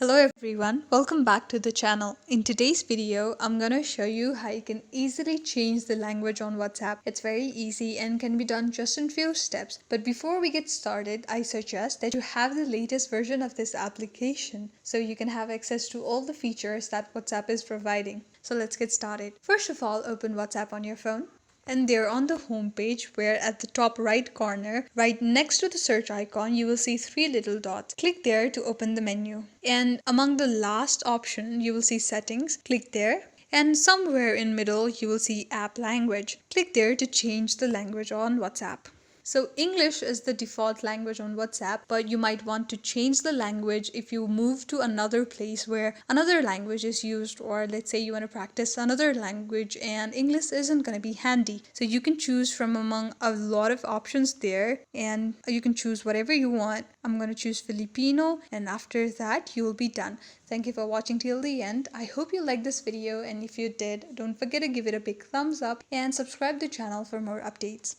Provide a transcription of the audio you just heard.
Hello everyone, welcome back to the channel. In today's video, I'm gonna show you how you can easily change the language on WhatsApp. It's very easy and can be done just in few steps. But before we get started, I suggest that you have the latest version of this application so you can have access to all the features that WhatsApp is providing. So let's get started. First of all, open WhatsApp on your phone. And there on the home page, where at the top right corner, right next to the search icon, you will see three little dots. Click there to open the menu. And among the last option, you will see settings. Click there. And somewhere in middle, you will see app language. Click there to change the language on WhatsApp. So English is the default language on WhatsApp, but you might want to change the language if you move to another place where another language is used, or let's say you want to practice another language and English isn't going to be handy. So you can choose from among a lot of options there and you can choose whatever you want. I'm going to choose Filipino, and after that you will be done. Thank you for watching till the end. I hope you liked this video, and if you did, don't forget to give it a big thumbs up and subscribe to the channel for more updates.